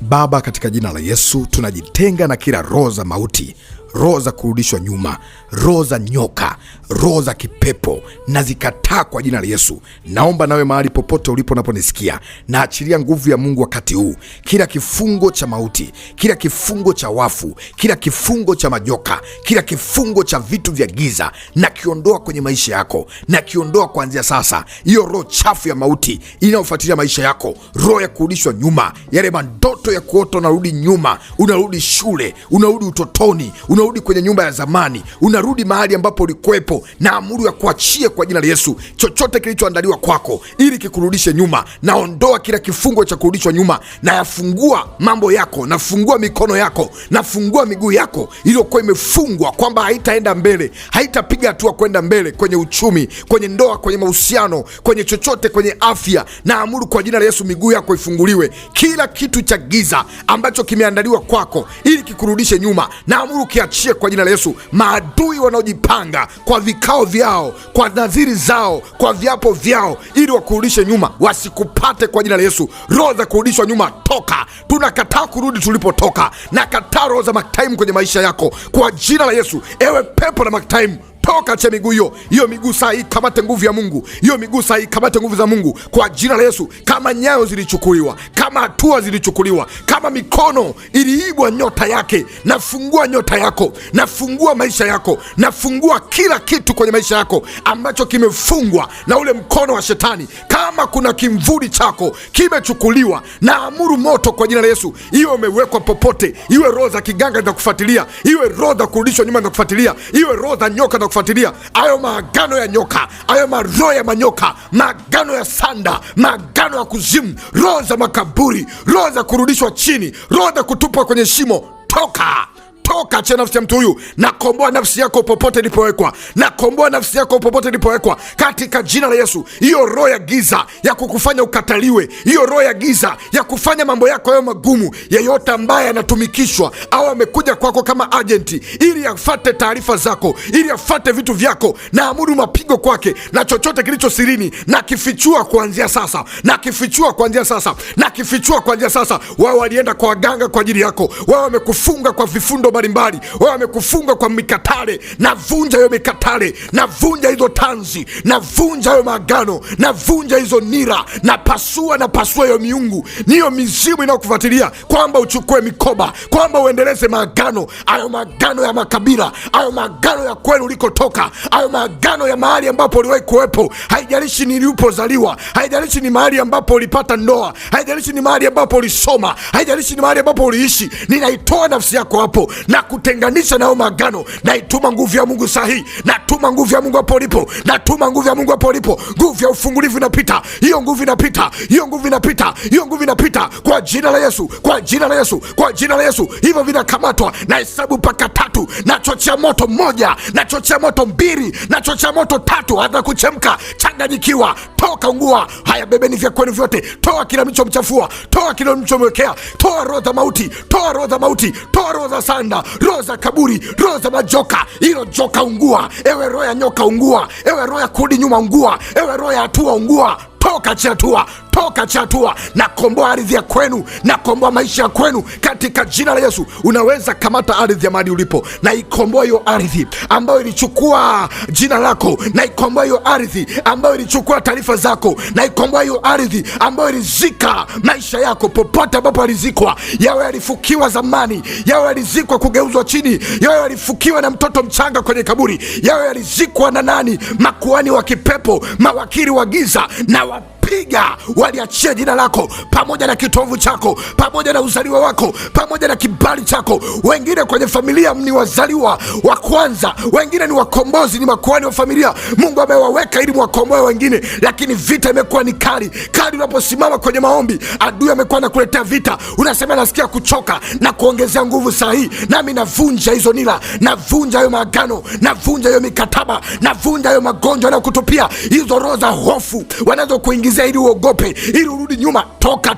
Baba, katika jina la Yesu tunajitenga na kila roho za mauti, roho za kurudishwa nyuma, roho za nyoka, roho za kipepo, na zikataa kwa jina la Yesu. Naomba nawe mahali popote ulipo unaponisikia, na achilia nguvu ya Mungu wakati huu. Kila kifungo cha mauti, kila kifungo cha wafu, kila kifungo cha majoka, kila kifungo cha vitu vya giza, na kiondoa kwenye maisha yako, na kiondoa kuanzia sasa. Hiyo roho chafu ya mauti inayofuatilia maisha yako, roho ya kurudishwa nyuma, yale mandoto ya kuota unarudi nyuma, unarudi shule, unarudi utotoni, unarudi kwenye nyumba ya zamani, unarudi mahali ambapo ulikuwepo, na amuru ya kuachie kwa jina la Yesu. Chochote kilichoandaliwa kwako ili kikurudishe nyuma, naondoa kila kifungo cha kurudishwa nyuma, na yafungua mambo yako, nafungua mikono yako, nafungua miguu yako iliyokuwa imefungwa kwamba haitaenda mbele, haitapiga hatua kwenda mbele, kwenye uchumi, kwenye ndoa, kwenye mahusiano, kwenye chochote, kwenye afya. Na amuru kwa jina la Yesu miguu yako ifunguliwe. Kila kitu cha giza ambacho kimeandaliwa kwako ili kikurudishe nyuma, na amuru kiachie kwa jina la Yesu. Maadui wanaojipanga kwa vikao vyao, kwa nadhiri zao, kwa viapo vyao ili wakurudishe nyuma, wasikupate kwa jina la Yesu. Roho za kurudishwa nyuma, toka. Tunakataa kurudi tulipotoka. Na kataa roho za maktaimu kwenye maisha yako kwa jina la Yesu. Ewe pepo na maktaimu, toka cha miguu hiyo miguu saa hii kamate nguvu ya Mungu. Hiyo miguu saa hii kamate nguvu za Mungu kwa jina la Yesu. Kama nyayo zilichukuliwa, kama hatua zilichukuliwa, kama mikono iliibwa nyota yake, nafungua nyota yako, nafungua maisha yako, nafungua kila kitu kwenye maisha yako ambacho kimefungwa na ule mkono wa shetani. Kama kuna kimvuli chako kimechukuliwa, na amuru moto kwa jina la Yesu. Iwe umewekwa popote, iwe roho za kiganga zinakufuatilia, iwe roho za kurudishwa nyuma zinakufuatilia, iwe roho za nyoka zinakufuatilia, ayo maagano ya nyoka, ayo maroho ya manyoka, maagano ya sanda, maagano ya kuzimu, roho za makaburi, roho za kurudishwa chini, roho za kutupwa kwenye shimo, toka. Toka cha nafsi ya mtu huyu. Nakomboa nafsi yako popote ilipowekwa, nakomboa nafsi yako popote ilipowekwa katika jina la Yesu. Hiyo roho ya giza ya kukufanya ukataliwe, hiyo roho ya giza ya kufanya mambo yako yawe magumu, yeyote ambaye anatumikishwa au amekuja kwako kama agenti ili afate taarifa zako, ili afate vitu vyako, na amuru mapigo kwake, na chochote kilicho sirini na kifichua kuanzia sasa, na kifichua kuanzia sasa, na kifichua kuanzia sasa. Wao walienda kwa waganga kwa ajili yako, wao wamekufunga kwa vifundo mbalimbali, wao wamekufunga kwa mikatale. Na vunja hiyo mikatale, na vunja hizo tanzi, na vunja hiyo maagano, na vunja hizo nira, na pasua hiyo miungu, niyo mizimu inayokufuatilia kwamba uchukue mikoba, kwamba uendeleze maagano. Ayo maagano ya makabila, ayo maagano ya kwenu ulikotoka, ayo maagano ya mahali ambapo uliwahi kuwepo. Haijalishi ni ulipozaliwa, haijalishi ni mahali ambapo ulipata ndoa, haijalishi ni mahali ambapo ulisoma, haijalishi ni mahali ambapo uliishi. Ninaitoa nafsi yako hapo na kutenganisha nao maagano. Naituma nguvu ya Mungu sahihi, natuma nguvu ya Mungu hapo ulipo, natuma nguvu ya Mungu hapo ulipo. Nguvu ya ufungulivu inapita, hiyo nguvu inapita, hiyo nguvu inapita, hiyo nguvu inapita kwa jina la Yesu, kwa jina la Yesu, kwa jina la Yesu. Hivyo vinakamatwa. Na hesabu mpaka 3, na chochea moto 1, na chochea moto 2, na chochea moto 3, hata kuchemka, changanyikiwa, toka, ungua. Haya, bebeni vya kwenu vyote, toa kila mlichomchafua, toa kila mlichomwekea, toa roho za mauti, toa roho za mauti, toa roho za sanda, roho za kaburi, roho za majoka. Hilo joka ungua. Ewe roho ya nyoka ungua. Ewe roho ya kurudi nyuma ungua. Ewe roho ya hatua ungua. Toka chatua, toka chatua. Nakomboa ardhi ya kwenu, nakomboa maisha ya kwenu katika jina la Yesu. Unaweza kamata ardhi ya mahali ulipo, na ikomboa hiyo ardhi ambayo ilichukua jina lako, na ikomboa hiyo ardhi ambayo ilichukua taarifa zako, na ikomboa hiyo ardhi ambayo ilizika maisha yako. Popote ambapo alizikwa, yawe yalifukiwa zamani, yawe yalizikwa kugeuzwa chini, yawe yalifukiwa na mtoto mchanga kwenye kaburi, yawe yalizikwa na nani? Makuhani wa kipepo, mawakili wa giza, na wapiga waliachia jina lako pamoja na kitovu chako, pamoja na uzaliwa wako, pamoja na kibali chako. Wengine kwenye familia ni wazaliwa wa kwanza, wengine ni wakombozi, ni makuhani wa familia. Mungu amewaweka ili mwakomboe wengine, lakini vita imekuwa ni kali. Unaposimama kwenye maombi, adui amekuwa anakuletea vita. Unasema nasikia kuchoka, na kuongezea nguvu sahihi. Nami navunja hizo nila, navunja hayo maagano, navunja hiyo mikataba, navunja hayo magonjwa yanayokutupia, hizo roho za hofu wanazokuingiza zaidi uogope, ili urudi nyuma. Toka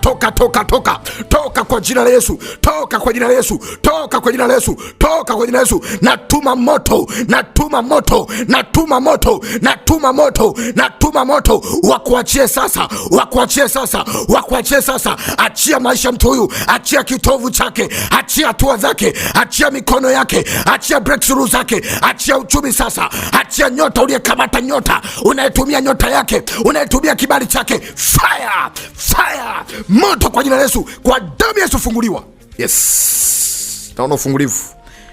kwa jina la Yesu, toka kwa jina la Yesu, toka kwa jina la Yesu, toka kwa jina la Yesu. Natuma moto, natuma moto, natuma moto, natuma moto, natuma moto, wakuachie sasa, wakuachie sasa, wakuachie sasa. Achia maisha mtu huyu, achia kitovu chake, achia hatua zake, achia mikono yake, achia breakthrough zake, achia uchumi sasa, achia nyota uliyekamata, nyota unayetumia nyota yake, unayetumia kibali chake. Fire, fire, moto kwa jina la Yesu, kwa damu ya Yesu funguliwa. Yes, naona ufungulivu,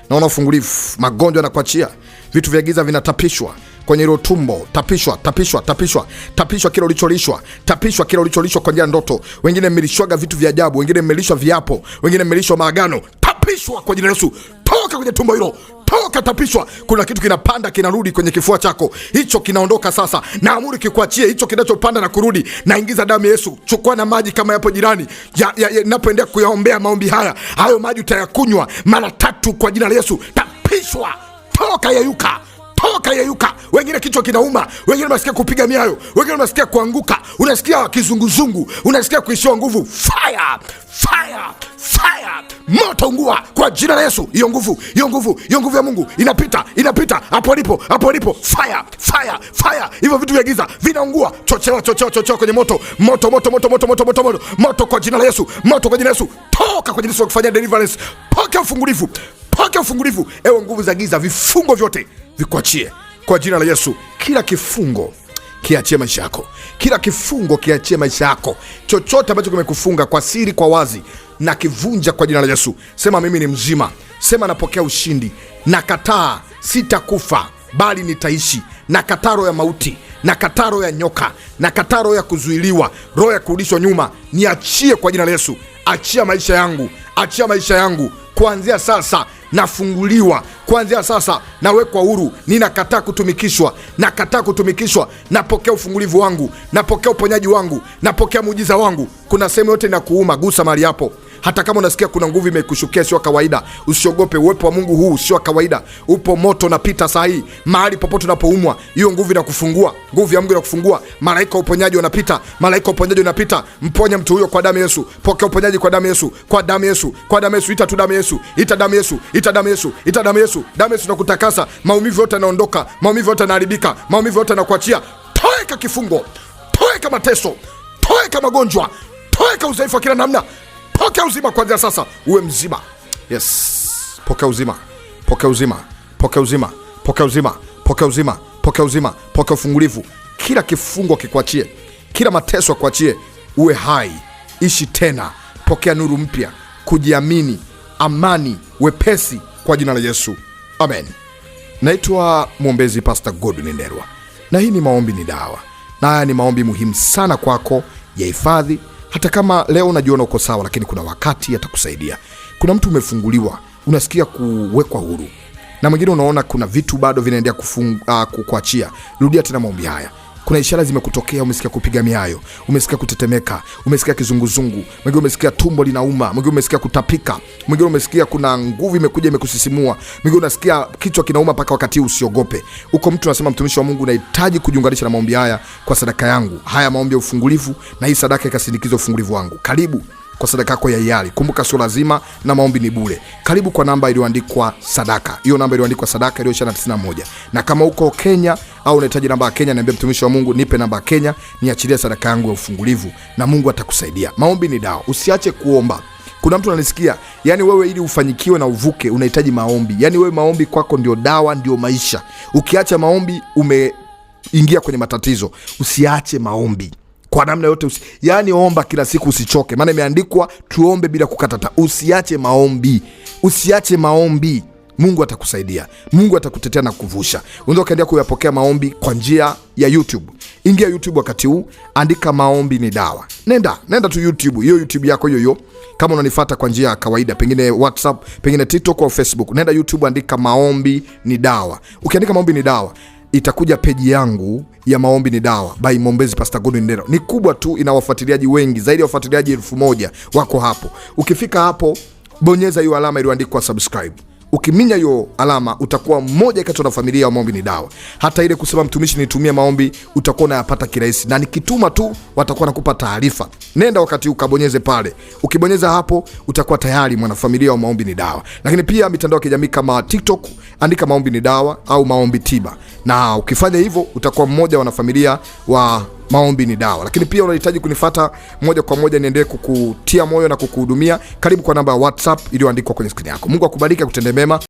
naona ufungulivu. Magonjwa yanakuachia, vitu vya giza vinatapishwa kwenye hilo tumbo. Tapishwa, tapishwa, tapishwa, tapishwa kile ulicholishwa, tapishwa kile ulicholishwa kwa njia ya ndoto. Wengine mmelishwaga vitu vya ajabu, wengine mmelishwa viapo, wengine mmelishwa maagano. Tapishwa kwa jina la Yesu, toka kwenye tumbo hilo, toka, tapishwa. Kuna kitu kinapanda kinarudi kwenye kifua chako, hicho kinaondoka sasa. Naamuru kikuachie hicho kinachopanda na kurudi. Naingiza damu ya Yesu. Chukua na maji kama yapo jirani, napoendea kuyaombea maombi haya, hayo maji utayakunywa mara 3 kwa jina la Yesu. Tapishwa, toka, yeyuka, toka, yeyuka. Wengine kichwa kinauma, wengine unasikia kupiga miayo, wengine unasikia kuanguka, unasikia kizunguzungu, unasikia kuishiwa nguvu. Fire, fire, fire, moto ungua kwa jina la Yesu. Hiyo nguvu, hiyo nguvu, hiyo nguvu ya Mungu inapita, inapita hapo alipo, hapo alipo. Fire, fire, fire. Hivyo vitu vya giza vinaungua. Chochewa, chochewa, chochewa kwenye moto, moto, moto, moto, moto, moto, moto, moto, moto kwa jina la Yesu, moto kwa jina la Yesu. Toka kwa jina la Yesu, kufanya deliverance. Pokea ufungulivu, pokea ufungulivu. Ewe nguvu za giza, vifungo vyote vikuachie kwa jina la Yesu. Kila kifungo kiachie maisha yako, kila kifungo kiachie maisha yako. Chochote ambacho kimekufunga kwa siri, kwa wazi, na kivunja kwa jina la Yesu. Sema mimi ni mzima, sema napokea ushindi, nakataa, sitakufa bali nitaishi. Nakataa roho ya mauti, nakataa roho ya nyoka, nakataa roho ya kuzuiliwa, roho ya kurudishwa nyuma. Niachie kwa jina la Yesu. Achia maisha yangu, achia maisha yangu. Kuanzia sasa nafunguliwa, kuanzia sasa nawekwa huru. Ninakataa kutumikishwa, nakataa kutumikishwa. Napokea ufungulivu wangu, napokea uponyaji wangu, napokea muujiza wangu. Kuna sehemu yote na kuuma, gusa mahali hapo. Hata kama unasikia kuna nguvu imekushukia, sio kawaida, usiogope. Uwepo wa Mungu huu sio kawaida. Upo moto napita saa hii mahali popote unapoumwa. Hiyo nguvu inakufungua, nguvu ya Mungu inakufungua. Malaika uponyaji wanapita, malaika uponyaji unapita. Mponya mtu huyo kwa damu ya Yesu. Pokea uponyaji kwa damu ya Yesu, kwa damu ya Yesu, kwa damu ya Yesu. Ita tu damu ya Yesu, ita damu ya Yesu, ita damu ya Yesu, ita damu ya Yesu. Damu ya Yesu inakutakasa. Maumivu yote yanaondoka, maumivu yote yanaharibika, maumivu yote yanakuachia. Toeka kifungo, toeka mateso, toeka magonjwa, toeka udhaifu wa kila namna. Pokea uzima kuanzia sasa, uwe mzima. Yes, pokea uzima, pokea uzima, pokea uzima, pokea uzima, pokea uzima, pokea uzima, pokea ufungulivu. Kila kifungo kikuachie, kila mateso kuachie. Uwe hai, ishi tena. Pokea nuru mpya, kujiamini, amani, wepesi kwa jina la Yesu, amen. Naitwa mwombezi Pastor Godwin Ndelwa, na hii ni Maombi ni Dawa, na haya ni maombi muhimu sana kwako ya hifadhi. Hata kama leo unajiona uko sawa, lakini kuna wakati yatakusaidia. Kuna mtu umefunguliwa, unasikia kuwekwa huru, na mwingine unaona kuna vitu bado vinaendelea kukuachia. Rudia tena maombi haya. Kuna ishara zimekutokea, umesikia kupiga miayo, umesikia kutetemeka, umesikia kizunguzungu, mwingine umesikia tumbo linauma, mwingine umesikia kutapika, mwingine umesikia kuna nguvu imekuja imekusisimua, mwingine unasikia kichwa kinauma mpaka wakati usiogope. Uko mtu anasema, mtumishi wa Mungu, nahitaji kujiunganisha na maombi haya kwa sadaka yangu. Haya maombi ya ufungulivu, na hii sadaka ikasindikiza ufungulivu wangu. Karibu kwa sadaka yako ya hiari. Kumbuka sio lazima na maombi ni bure. Karibu kwa namba iliyoandikwa sadaka. Hiyo namba iliyoandikwa sadaka iliyo 91. Na kama uko Kenya au unahitaji namba ya Kenya, niambie mtumishi wa Mungu, nipe namba ya Kenya, niachilie sadaka yangu ya ufungulivu, na Mungu atakusaidia. Maombi ni dawa. Usiache kuomba. Kuna mtu ananisikia, yani wewe ili ufanyikiwe na uvuke unahitaji maombi. Yani wewe maombi kwako ndio dawa, ndio maisha. Ukiacha maombi umeingia kwenye matatizo. Usiache maombi kwa namna yote. Yani omba kila siku, usichoke. Maana imeandikwa tuombe bila kukata. Usiache maombi, usiache maombi. Mungu atakusaidia, Mungu atakutetea na kuvusha. Unaweza kaendelea kuyapokea maombi kwa njia ya YouTube. Ingia YouTube wakati huu, andika Maombi ni Dawa. Nenda tu YouTube, hiyo YouTube yako hiyo. Kama unanifuata kwa njia ya kawaida, pengine WhatsApp, pengine TikTok au Facebook, nenda YouTube, andika Maombi ni Dawa. Ukiandika Maombi ni Dawa, itakuja peji yangu ya Maombi ni Dawa by Mwombezi Pastor Godwin Ndelwa. Ni kubwa tu, ina wafuatiliaji wengi, zaidi ya wafuatiliaji 1000 wako hapo. Ukifika hapo, bonyeza hiyo alama iliyoandikwa subscribe. ukiminya hiyo alama utakuwa mmoja kati ya familia ya Maombi ni Dawa. Hata ile kusema mtumishi nitumie maombi utakuwa unayapata kirahisi, na nikituma tu watakuwa nakupa taarifa. Nenda wakati ukabonyeze pale, ukibonyeza hapo utakuwa tayari mwanafamilia wa Maombi ni Dawa. Lakini pia mitandao ya kijamii kama TikTok andika Maombi ni Dawa au Maombi Tiba, na ukifanya hivyo utakuwa mmoja wa wanafamilia wa Maombi ni Dawa. Lakini pia unahitaji kunifuata moja kwa moja niendelee kukutia moyo na kukuhudumia, karibu kwa namba ya WhatsApp iliyoandikwa kwenye skrini yako. Mungu akubariki, akutende mema.